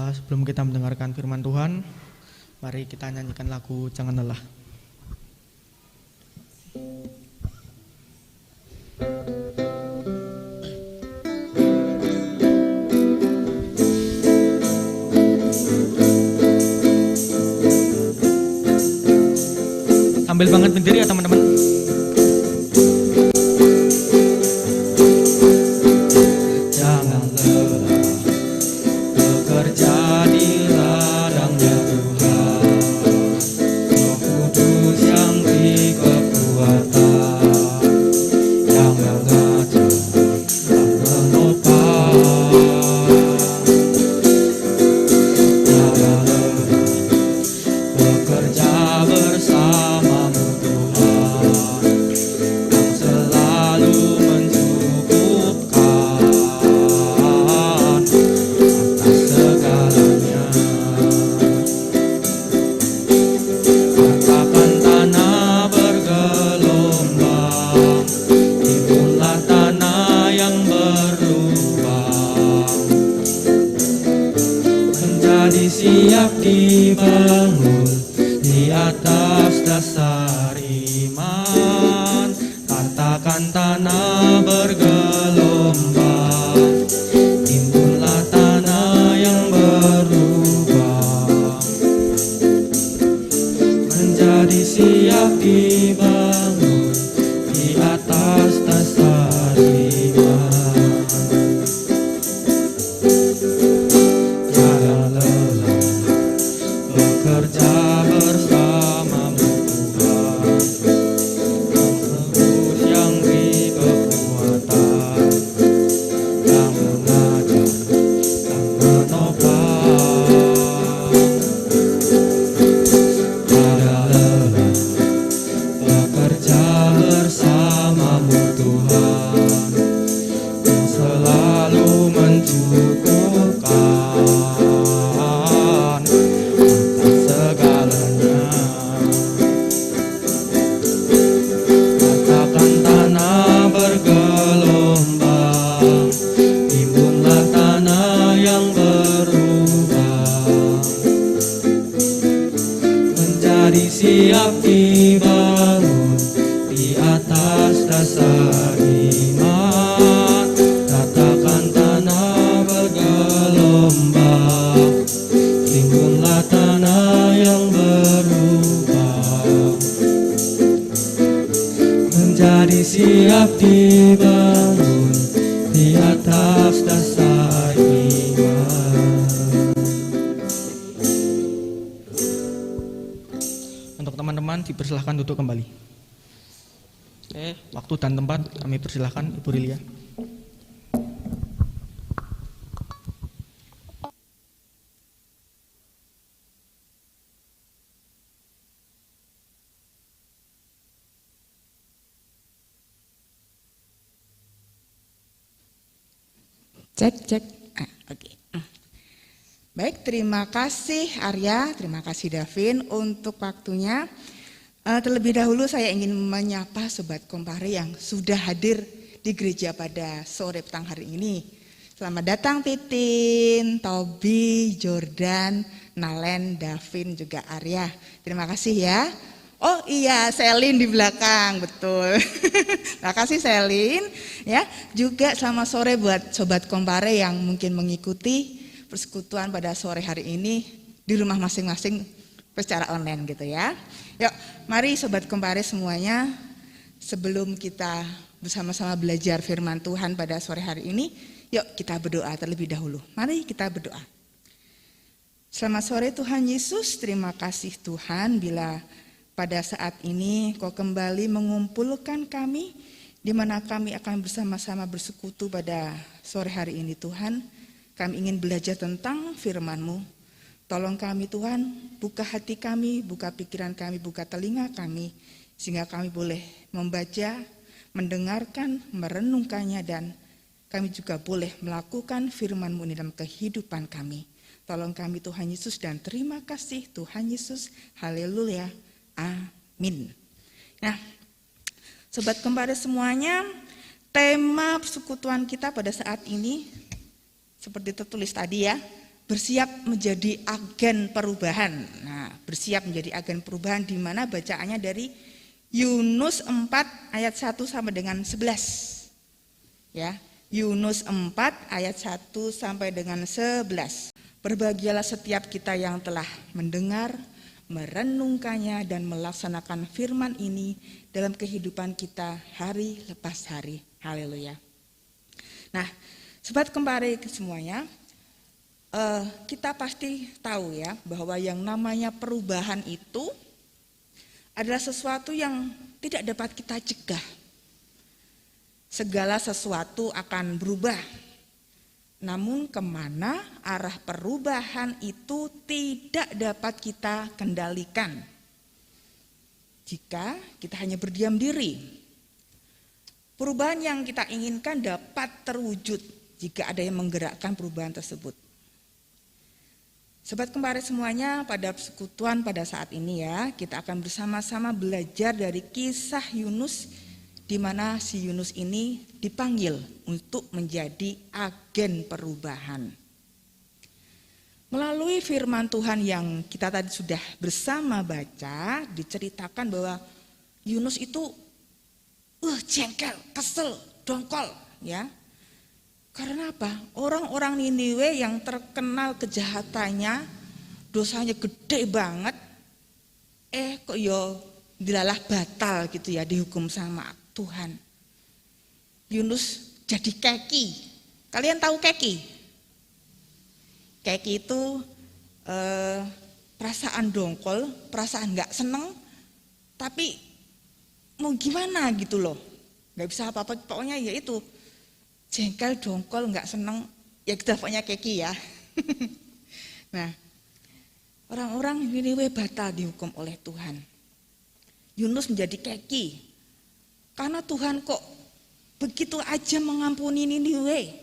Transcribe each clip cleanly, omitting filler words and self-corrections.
Sebelum kita mendengarkan firman Tuhan, mari kita nyanyikan lagu Jangan Lelah. Sambil banget berdiri ya teman-teman. Jangan lelah bekerja di ladangnya Tuhan, Roh Kudus yang beri kekuatan, yang mengajar dan menopang. Jangan lelah bekerja bersamamu Tuhan, yang selalu mencukupkan atas segalanya. Katakan tanah bergelombang, timbullah tanah yang berlubang, menjadi siap dibangun di atas dasar iman. Katakan tanah bergelombang, timbullah tanah yang berubah, menjadi siap dibangun di atas dasar iman. Jangan lelah bekerja bersamamu Tuhan, Roh yang beri kekuatan, yang mengajar dan menopang. Jangan lelah bekerja bersamamu Tuhan, yang selalu mencukupkan atas segalanya. Katakan tanah bergelombang, timbullah tanah yang berubah, menjadi siap dibangun di atas dasar iman. Katakan tanah bergelombang, timbullah tanah yang berubah, menjadi siap dibangun di atas dasar iman. Untuk teman-teman dipersilahkan duduk kembali. Oke, waktu dan tempat kami persilahkan Ibu Rilia. Cek. Oke. Baik, terima kasih Arya, terima kasih Davin untuk waktunya. Terlebih dahulu saya ingin menyapa Sobat Kompare yang sudah hadir di gereja pada sore petang hari ini. Selamat datang Titin, Tobi, Jordan, Nalen, Davin, juga Arya. Terima kasih ya. Oh iya, Selin di belakang, betul. Terima kasih Selin. Ya, juga selamat sore buat Sobat Kompare yang mungkin mengikuti persekutuan pada sore hari ini di rumah masing-masing secara online gitu ya. Yuk, mari Sobat Kompare semuanya, sebelum kita bersama-sama belajar firman Tuhan pada sore hari ini, yuk kita berdoa terlebih dahulu. Mari kita berdoa. Selamat sore Tuhan Yesus, terima kasih Tuhan bila pada saat ini Kau kembali mengumpulkan kami, di mana kami akan bersama-sama bersekutu pada sore hari ini Tuhan. Kami ingin belajar tentang firman-Mu. Tolong kami Tuhan, buka hati kami, buka pikiran kami, buka telinga kami, sehingga kami boleh membaca, mendengarkan, merenungkannya, dan kami juga boleh melakukan firman-Mu di dalam kehidupan kami. Tolong kami Tuhan Yesus, dan terima kasih Tuhan Yesus. Haleluya. Amin. Nah, Sobat Kompare semuanya, tema persekutuan kita pada saat ini seperti tertulis tadi ya, bersiap menjadi agen perubahan. Nah, bersiap menjadi agen perubahan di mana bacaannya dari Yunus 4 ayat 1 sampai dengan 11. Ya, Yunus 4 ayat 1 sampai dengan 11. Berbahagialah setiap kita yang telah mendengar, merenungkannya dan melaksanakan firman ini dalam kehidupan kita hari lepas hari. Haleluya. Nah, sobat kembali ke semuanya, kita pasti tahu ya bahwa yang namanya perubahan itu adalah sesuatu yang tidak dapat kita cegah. Segala sesuatu akan berubah. Namun kemana arah perubahan itu tidak dapat kita kendalikan. Jika kita hanya berdiam diri. Perubahan yang kita inginkan dapat terwujud jika ada yang menggerakkan perubahan tersebut. Sobat kembali semuanya, pada persekutuan pada saat ini ya, kita akan bersama-sama belajar dari kisah Yunus, di mana si Yunus ini dipanggil untuk menjadi agen perubahan. Melalui firman Tuhan yang kita tadi sudah bersama baca, diceritakan bahwa Yunus itu jengkel, kesel, dongkol ya. Karena apa? Orang-orang Niniwe yang terkenal kejahatannya, dosanya gede banget, kok dilalah batal gitu ya, dihukum sama Tuhan. Yunus jadi keki. Kalian tahu keki? Keki itu perasaan dongkol, perasaan nggak seneng, tapi mau gimana gitu loh, nggak bisa apa-apa, pokoknya ya itu. Jengkel, dongkol, nggak seneng, ya kita pokoknya keki ya. Nah, orang-orang Niniwe batal dihukum oleh Tuhan. Yunus menjadi keki. Karena Tuhan kok begitu aja mengampuni Niniwe,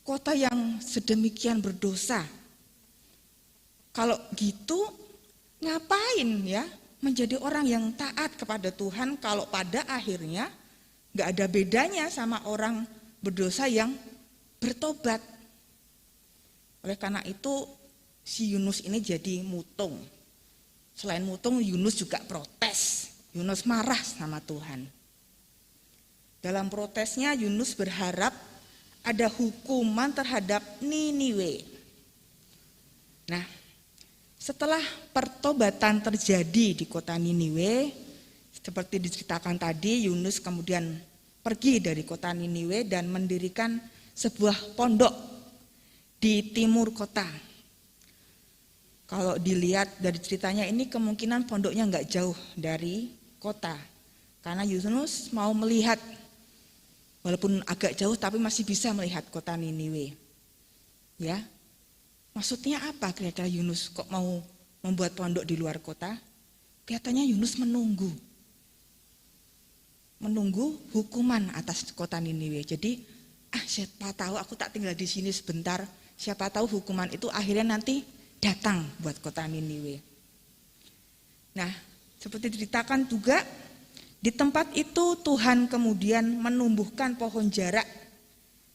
kota yang sedemikian berdosa. Kalau gitu, ngapain ya menjadi orang yang taat kepada Tuhan kalau pada akhirnya nggak ada bedanya sama orang berdosa yang bertobat. Oleh karena itu si Yunus ini jadi mutung. Selain mutung, Yunus juga protes. Yunus marah sama Tuhan. Dalam protesnya Yunus berharap ada hukuman terhadap Niniwe. Nah, setelah pertobatan terjadi di kota Niniwe, seperti diceritakan tadi, Yunus kemudian pergi dari kota Niniwe dan mendirikan sebuah pondok di timur kota. Kalau dilihat dari ceritanya ini kemungkinan pondoknya nggak jauh dari kota. Karena Yunus mau melihat, walaupun agak jauh tapi masih bisa melihat kota Niniwe. Ya, maksudnya apa kira-kira Yunus kok mau membuat pondok di luar kota? Kelihatannya Yunus menunggu hukuman atas kota Niniwe. Jadi, siapa tahu aku tak tinggal di sini sebentar, siapa tahu hukuman itu akhirnya nanti datang buat kota Niniwe. Nah, seperti diceritakan juga, di tempat itu Tuhan kemudian menumbuhkan pohon jarak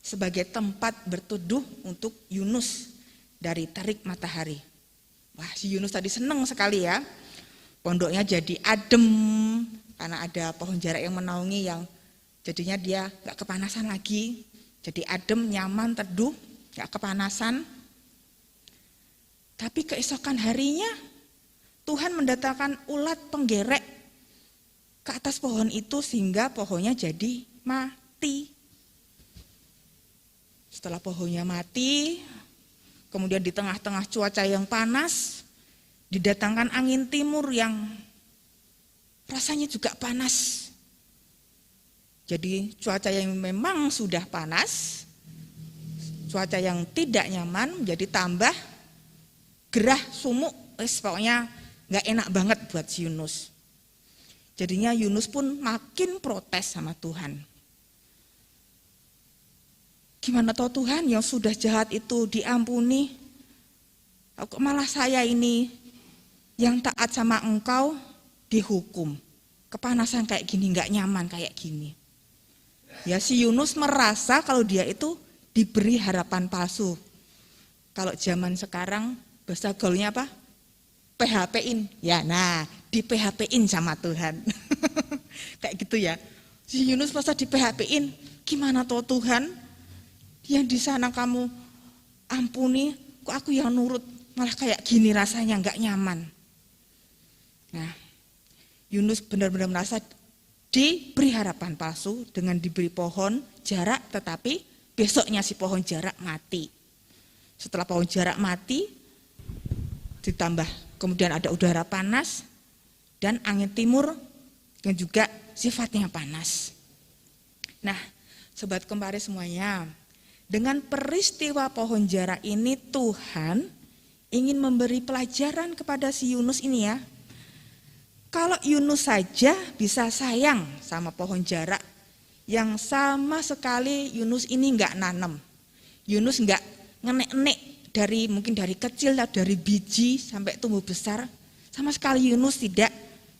sebagai tempat berteduh untuk Yunus dari terik matahari. Wah, si Yunus tadi senang sekali ya. Pondoknya jadi adem, karena ada pohon jarak yang menaungi, yang jadinya dia gak kepanasan lagi. Jadi adem, nyaman, teduh, gak kepanasan. Tapi keesokan harinya Tuhan mendatangkan ulat penggerek ke atas pohon itu sehingga pohonnya jadi mati. Setelah pohonnya mati, kemudian di tengah-tengah cuaca yang panas, didatangkan angin timur yang rasanya juga panas. Jadi cuaca yang memang sudah panas, cuaca yang tidak nyaman menjadi tambah gerah, sumuk, pokoknya gak enak banget buat si Yunus. Jadinya Yunus pun makin protes sama Tuhan. Gimana toh Tuhan, yang sudah jahat itu diampuni, kok malah saya ini yang taat sama engkau dihukum. Kepanasan kayak gini, gak nyaman kayak gini. Ya si Yunus merasa kalau dia itu diberi harapan palsu. Kalau zaman sekarang bahasa gaulnya apa? PHP-in. Ya, nah, di PHP-in sama Tuhan. Kayak gitu ya. Si Yunus masa di PHP-in, gimana toh Tuhan? Yang di sana kamu ampuni, kok aku yang nurut malah kayak gini rasanya nggak nyaman. Nah, Yunus benar-benar merasa diberi harapan palsu dengan diberi pohon jarak, tetapi besoknya si pohon jarak mati. Setelah pohon jarak mati, ditambah kemudian ada udara panas dan angin timur yang juga sifatnya panas. Nah, sobat kemari semuanya, dengan peristiwa pohon jarak ini Tuhan ingin memberi pelajaran kepada si Yunus ini ya. Kalau Yunus saja bisa sayang sama pohon jarak yang sama sekali Yunus ini enggak nanam. Yunus enggak ngenek-nek mungkin dari kecil, dari biji sampai tumbuh besar. Sama sekali Yunus tidak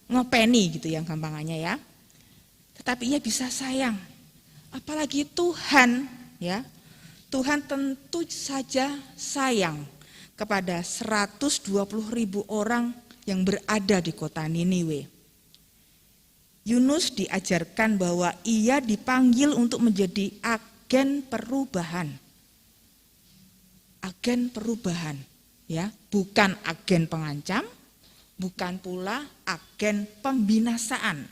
ngopeni gitu yang gampangannya ya. Tetapi ia bisa sayang. Apalagi Tuhan ya. Tuhan tentu saja sayang kepada 120.000 orang yang berada di kota Niniwe. Yunus diajarkan bahwa ia dipanggil untuk menjadi agen perubahan. Agen perubahan, ya, bukan agen pengancam, bukan pula agen pembinasaan.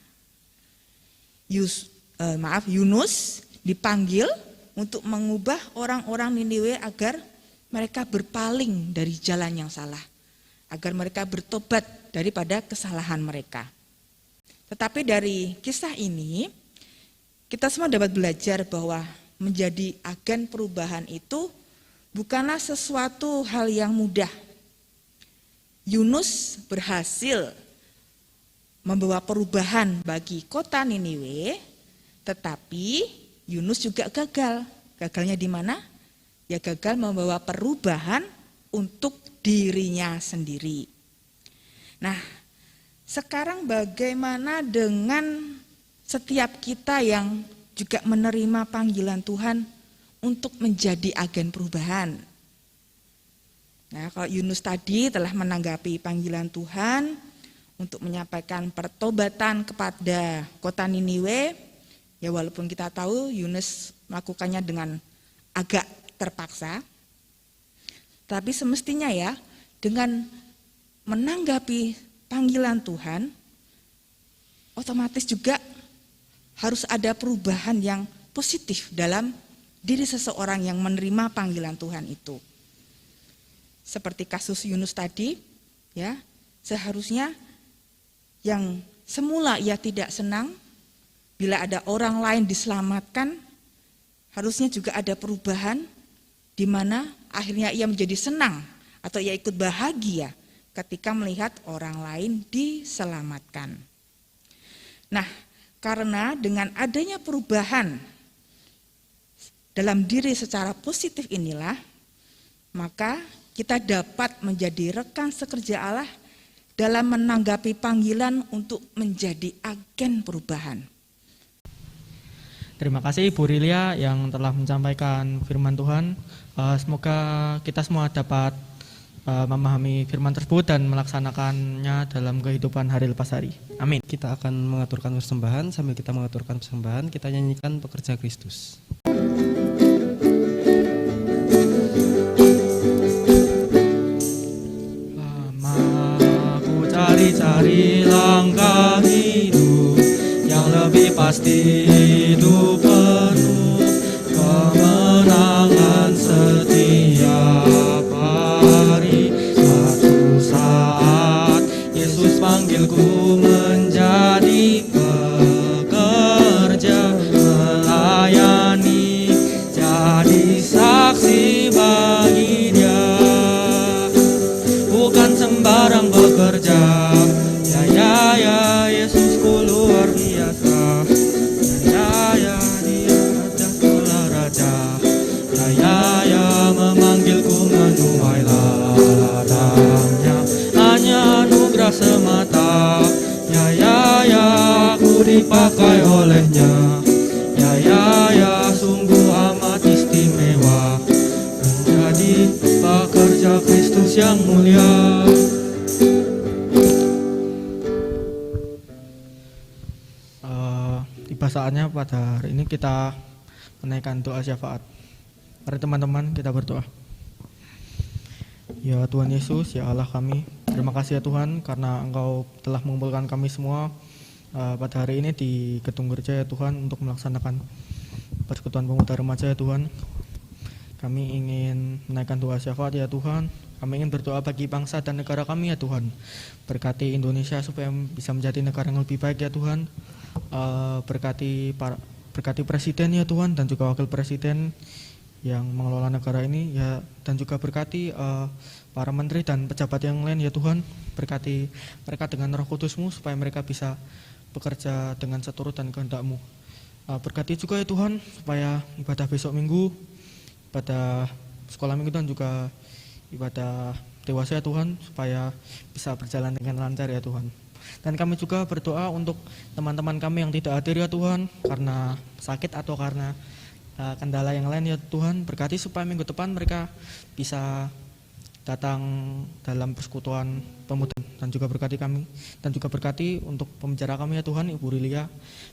Yunus dipanggil untuk mengubah orang-orang Niniwe agar mereka berpaling dari jalan yang salah, agar mereka bertobat daripada kesalahan mereka. Tetapi dari kisah ini, kita semua dapat belajar bahwa menjadi agen perubahan itu bukanlah sesuatu hal yang mudah. Yunus berhasil membawa perubahan bagi kota Niniwe, tetapi Yunus juga gagal. Gagalnya di mana? Ya gagal membawa perubahan untuk dirinya sendiri. Nah, sekarang bagaimana dengan setiap kita yang juga menerima panggilan Tuhan untuk menjadi agen perubahan? Nah, kalau Yunus tadi telah menanggapi panggilan Tuhan untuk menyampaikan pertobatan kepada kota Niniwe, ya walaupun kita tahu Yunus melakukannya dengan agak terpaksa, tapi semestinya ya dengan menanggapi panggilan Tuhan, otomatis juga harus ada perubahan yang positif dalam diri seseorang yang menerima panggilan Tuhan itu. Seperti kasus Yunus tadi, ya, seharusnya yang semula ia tidak senang, bila ada orang lain diselamatkan, harusnya juga ada perubahan di mana akhirnya ia menjadi senang atau ia ikut bahagia ketika melihat orang lain diselamatkan. Nah, karena dengan adanya perubahan dalam diri secara positif inilah, maka kita dapat menjadi rekan sekerja Allah dalam menanggapi panggilan untuk menjadi agen perubahan. Terima kasih Ibu Rilia yang telah menyampaikan firman Tuhan. Semoga kita semua dapat memahami firman tersebut dan melaksanakannya dalam kehidupan hari lepas hari. Amin. Kita akan mengaturkan persembahan. Sambil kita mengaturkan persembahan, kita nyanyikan Pekerja Kristus. Cari langkah hidup yang lebih pasti, hidup penuh kemenangan setiap hari. Satu saat Yesus panggilku menjadi pekerja, melayani, jadi saksi bagi Dia. Bukan sembarang bekerja, ya Yesusku luar biasa. Ya Dia adalah Raja. Ya memanggilku menuai ladangnya, hanya anugerah semata. Ya aku dipakai olehnya. Ya sungguh amat istimewa menjadi pakai yang mulia. Tiba saatnya pada hari ini kita menaikkan doa syafaat. Mari teman-teman kita berdoa. Ya Tuhan Yesus, ya Allah kami, terima kasih ya Tuhan karena Engkau telah mengumpulkan kami semua pada hari ini di Gedung Gereja ya Tuhan untuk melaksanakan persekutuan pemuda remaja ya Tuhan. Kami ingin menaikkan doa syafaat ya Tuhan. Kami ingin berdoa bagi bangsa dan negara kami ya Tuhan. Berkati Indonesia supaya bisa menjadi negara yang lebih baik ya Tuhan. Berkati presiden ya Tuhan dan juga wakil presiden yang mengelola negara ini ya, dan juga berkati para menteri dan pejabat yang lain ya Tuhan. Berkati mereka dengan Roh Kudus-Mu supaya mereka bisa bekerja dengan seturut dan kehendak-Mu. Berkati juga ya Tuhan supaya ibadah besok minggu, ibadah sekolah minggu dan juga ibadah dewasa ya Tuhan supaya bisa berjalan dengan lancar ya Tuhan. Dan kami juga berdoa untuk teman-teman kami yang tidak hadir ya Tuhan karena sakit atau karena kendala yang lain ya Tuhan. Berkati supaya minggu depan mereka bisa datang dalam persekutuan pemuda, dan juga berkati kami, dan juga berkati untuk pembicara kami ya Tuhan, Ibu Rilia.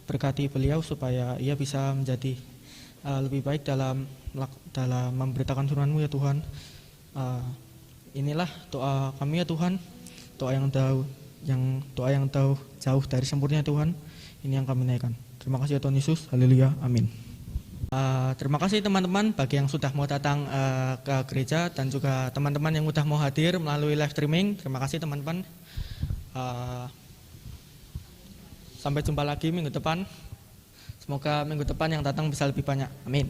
Berkati beliau supaya ia bisa menjadi lebih baik dalam memberitakan firman-Mu ya Tuhan. Inilah doa kami ya Tuhan, doa yang jauh dari sempurna Tuhan. Ini yang kami naikkan. Terima kasih ya Tuhan Yesus. Haleluya. Amin. Terima kasih teman-teman bagi yang sudah mau datang ke gereja, dan juga teman-teman yang sudah mau hadir melalui live streaming. Terima kasih teman-teman. Sampai jumpa lagi minggu depan. Semoga minggu depan yang datang bisa lebih banyak. Amin.